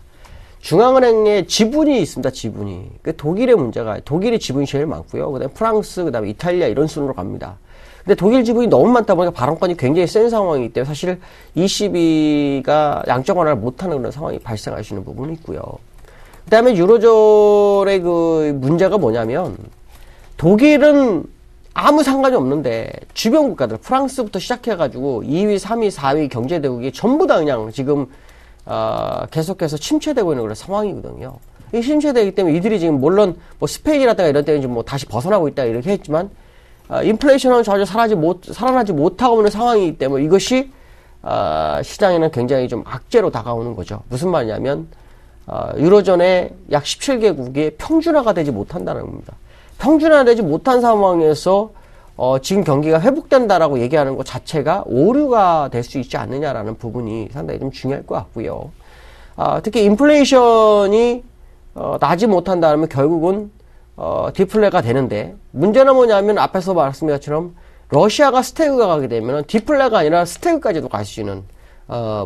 중앙은행에 지분이 있습니다. 지분이. 그 독일의 문제가 독일이 지분이 제일 많고요. 그다음에 프랑스, 그다음에 이탈리아 이런 순으로 갑니다. 근데 독일 지분이 너무 많다 보니까 발언권이 굉장히 센 상황이기 때문에 사실 ECB가 양적 완화를 못하는 그런 상황이 발생할 수 있는 부분이 있고요. 그다음에 유로존의 그 문제가 뭐냐면 독일은 아무 상관이 없는데 주변 국가들 프랑스부터 시작해가지고 2위, 3위, 4위 경제대국이 전부 다 그냥 지금 계속해서 침체되고 있는 그런 상황이거든요. 이 침체되기 때문에 이들이 지금 물론 뭐 스페인이라든가 이런 데는 뭐 다시 벗어나고 있다 이렇게 했지만 인플레이션은 전혀 살아나지 못하고 있는 상황이기 때문에 이것이 시장에는 굉장히 좀 악재로 다가오는 거죠. 무슨 말이냐면 유로존의 약 17개국이 평준화가 되지 못한다는 겁니다. 평준화되지 못한 상황에서 지금 경기가 회복된다라고 얘기하는 것 자체가 오류가 될 수 있지 않느냐라는 부분이 상당히 좀 중요할 것 같고요. 특히 인플레이션이 나지 못한다면 결국은 디플레가 되는데 문제는 뭐냐면 앞에서 말씀드린 것처럼 러시아가 스태그가 가게 되면 디플레가 아니라 스태그까지도 갈 수 있는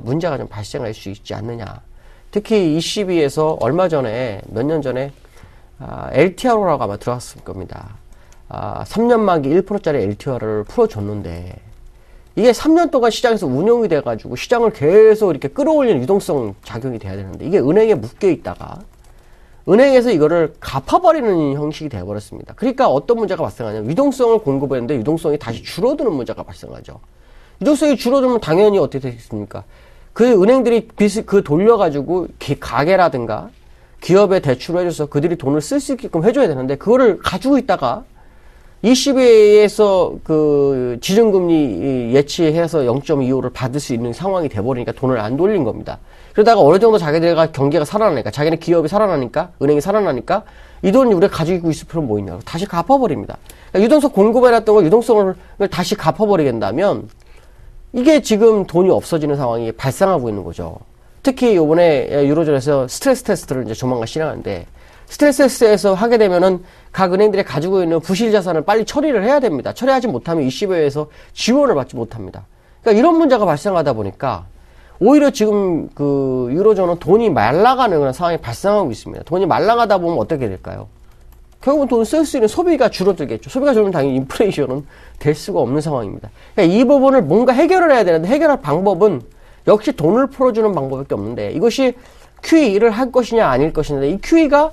문제가 좀 발생할 수 있지 않느냐. 특히 ECB에서 얼마 전에 몇 년 전에 LTRO라고 아마 들어갔을 겁니다. 3년 만기 1%짜리 LTRO를 풀어줬는데 이게 3년 동안 시장에서 운용이 돼가지고 시장을 계속 이렇게 끌어올리는 유동성 작용이 돼야 되는데 이게 은행에 묶여 있다가 은행에서 이거를 갚아버리는 형식이 되어버렸습니다. 그러니까 어떤 문제가 발생하냐면 유동성을 공급했는데 유동성이 다시 줄어드는 문제가 발생하죠. 유동성이 줄어들면 당연히 어떻게 되겠습니까? 그 은행들이 빚을 돌려가지고 가게라든가 기업에 대출을 해줘서 그들이 돈을 쓸 수 있게끔 해줘야 되는데 그거를 가지고 있다가 ECB에서 그 지준금리 예치해서 0.25를 받을 수 있는 상황이 돼버리니까 돈을 안 돌린 겁니다. 그러다가 어느 정도 자기네가 경기가 살아나니까 자기네 기업이 살아나니까 은행이 살아나니까 이 돈을 우리가 가지고 있을 필요는 뭐 있냐고 다시 갚아버립니다. 그러니까 유동성 공급해놨던 걸 유동성을 다시 갚아버리겠다면 이게 지금 돈이 없어지는 상황이 발생하고 있는 거죠. 특히 이번에 유로존에서 스트레스 테스트를 이제 조만간 실행하는데 스트레스 테스트에서 하게 되면은 각 은행들이 가지고 있는 부실 자산을 빨리 처리를 해야 됩니다. 처리하지 못하면 ECB에서 지원을 받지 못합니다. 그러니까 이런 문제가 발생하다 보니까 오히려 지금 그 유로존은 돈이 말라가는 그런 상황이 발생하고 있습니다. 돈이 말라가다 보면 어떻게 될까요? 결국은 돈을 쓸 수 있는 소비가 줄어들겠죠. 소비가 줄면 당연히 인플레이션은 될 수가 없는 상황입니다. 그러니까 이 부분을 뭔가 해결을 해야 되는데 해결할 방법은 역시 돈을 풀어주는 방법밖에 없는데 이것이 QE를 할 것이냐 아닐 것이냐 이 QE가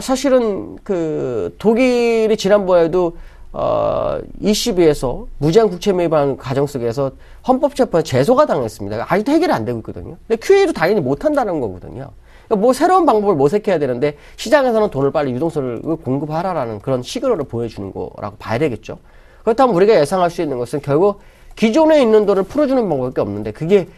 사실은 그 독일이 지난번에도 ECB에서 무제한 국채 매입하는 과정 속에서 헌법재판에 제소가 당했습니다. 아직도 해결이 안 되고 있거든요. 근데 QE도 당연히 못한다는 거거든요. 그러니까 뭐 새로운 방법을 모색해야 되는데 시장에서는 돈을 빨리 유동성을 공급하라라는 그런 시그널을 보여주는 거라고 봐야 되겠죠. 그렇다면 우리가 예상할 수 있는 것은 결국 기존에 있는 돈을 풀어주는 방법밖에 없는데 그게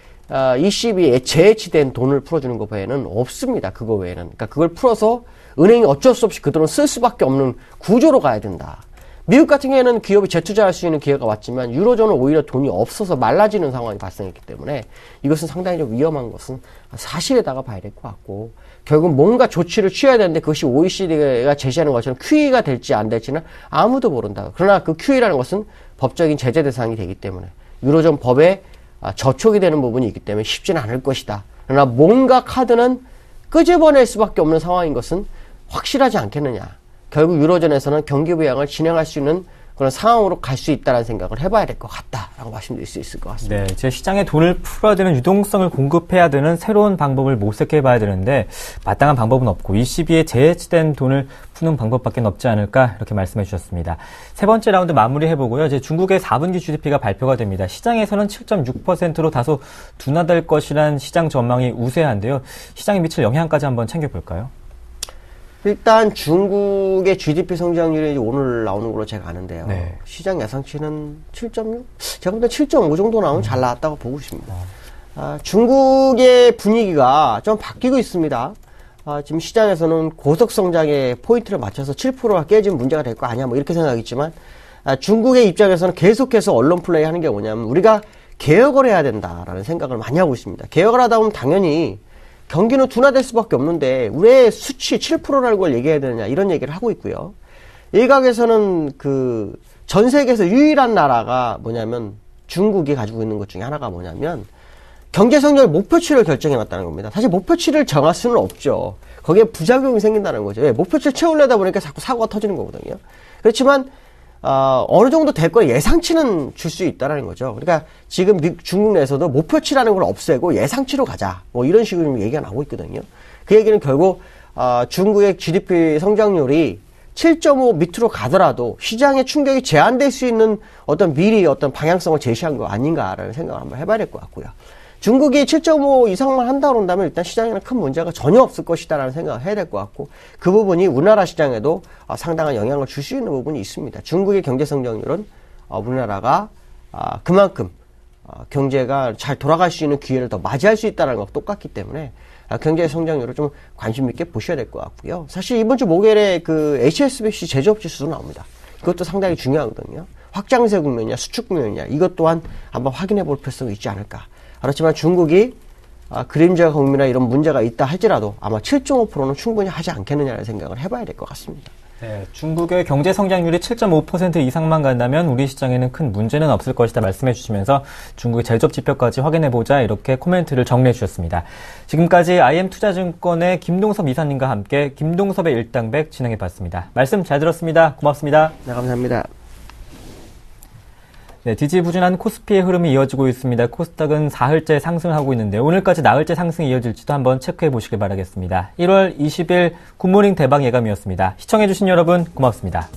ECB에 재해치된 돈을 풀어주는 것 외에는 없습니다. 그거 외에는. 그러니까 그걸 풀어서 은행이 어쩔 수 없이 그 돈을 쓸 수밖에 없는 구조로 가야 된다. 미국 같은 경우에는 기업이 재투자할 수 있는 기회가 왔지만 유로존은 오히려 돈이 없어서 말라지는 상황이 발생했기 때문에 이것은 상당히 좀 위험한 것은 사실에다가 봐야 될 것 같고 결국 뭔가 조치를 취해야 되는데 그것이 OECD가 제시하는 것처럼 QE가 될지 안 될지는 아무도 모른다. 그러나 그 QE라는 것은 법적인 제재 대상이 되기 때문에 유로존 법에 저촉이 되는 부분이 있기 때문에 쉽지는 않을 것이다. 그러나 뭔가 카드는 끄집어낼 수밖에 없는 상황인 것은 확실하지 않겠느냐. 결국 유로존에서는 경기 부양을 진행할 수 있는 그런 상황으로 갈 수 있다는 생각을 해봐야 될 것 같다라고 말씀드릴 수 있을 것 같습니다. 네, 제 시장에 돈을 풀어야 되는 유동성을 공급해야 되는 새로운 방법을 모색해봐야 되는데 마땅한 방법은 없고 ECB에 재해치된 돈을 푸는 방법밖에 없지 않을까 이렇게 말씀해 주셨습니다. 세 번째 라운드 마무리해보고요. 이제 중국의 4분기 GDP가 발표가 됩니다. 시장에서는 7.6%로 다소 둔화될 것이란 시장 전망이 우세한데요. 시장에 미칠 영향까지 한번 챙겨볼까요? 일단 중국의 GDP 성장률이 오늘 나오는 걸로 제가 아는데요. 네. 시장 예상치는 7.6? 제가 볼 때 7.5 정도 나오면 잘 나왔다고 보고 있습니다. 중국의 분위기가 좀 바뀌고 있습니다. 지금 시장에서는 고속 성장의 포인트를 맞춰서 7%가 깨지면 문제가 될 거 아니야 뭐 이렇게 생각하겠지만 중국의 입장에서는 계속해서 언론 플레이 하는 게 뭐냐면 우리가 개혁을 해야 된다라는 생각을 많이 하고 있습니다. 개혁을 하다 보면 당연히 경기는 둔화될 수밖에 없는데 왜 수치 7%라는 걸 얘기해야 되느냐 이런 얘기를 하고 있고요. 일각에서는 그 전 세계에서 유일한 나라가 뭐냐면 중국이 가지고 있는 것 중에 하나가 뭐냐면 경제 성장의 목표치를 결정해놨다는 겁니다. 사실 목표치를 정할 수는 없죠. 거기에 부작용이 생긴다는 거죠. 왜? 목표치를 채우려다 보니까 자꾸 사고가 터지는 거거든요. 그렇지만 어느 정도 될 거 예상치는 줄 수 있다는 거죠. 그러니까 지금 중국 내에서도 목표치라는 걸 없애고 예상치로 가자. 뭐 이런 식으로 얘기가 나오고 있거든요. 그 얘기는 결국 중국의 GDP 성장률이 7.5 밑으로 가더라도 시장의 충격이 제한될 수 있는 어떤 미리 어떤 방향성을 제시한 거 아닌가라는 생각을 한번 해봐야 될 것 같고요. 중국이 7.5 이상만 한다고 한다면 일단 시장에는 큰 문제가 전혀 없을 것이다라는 생각을 해야 될 것 같고 그 부분이 우리나라 시장에도 상당한 영향을 줄 수 있는 부분이 있습니다. 중국의 경제 성장률은 우리나라가 그만큼 경제가 잘 돌아갈 수 있는 기회를 더 맞이할 수 있다는 것과 똑같기 때문에 경제 성장률을 좀 관심 있게 보셔야 될 것 같고요. 사실 이번 주 목요일에 그 HSBC 제조업 지수도 나옵니다. 이것도 상당히 중요하거든요. 확장세 국면이냐 수축 국면이냐 이것 또한 한번 확인해 볼 필요성이 있지 않을까. 그렇지만 중국이 그림자 국면이나 이런 문제가 있다 할지라도 아마 7.5%는 충분히 하지 않겠느냐는 생각을 해봐야 될 것 같습니다. 네, 중국의 경제 성장률이 7.5% 이상만 간다면 우리 시장에는 큰 문제는 없을 것이다 말씀해 주시면서 중국의 제조업 지표까지 확인해보자 이렇게 코멘트를 정리해 주셨습니다. 지금까지 IM투자증권의 김동섭 이사님과 함께 김동섭의 일당백 진행해봤습니다. 말씀 잘 들었습니다. 고맙습니다. 네, 감사합니다. 네, 지지부진한 코스피의 흐름이 이어지고 있습니다. 코스닥은 4흘째 상승하고 있는데 오늘까지 나흘째 상승이 이어질지도 한번 체크해 보시길 바라겠습니다. 1월 20일 굿모닝 대박 예감이었습니다. 시청해 주신 여러분 고맙습니다.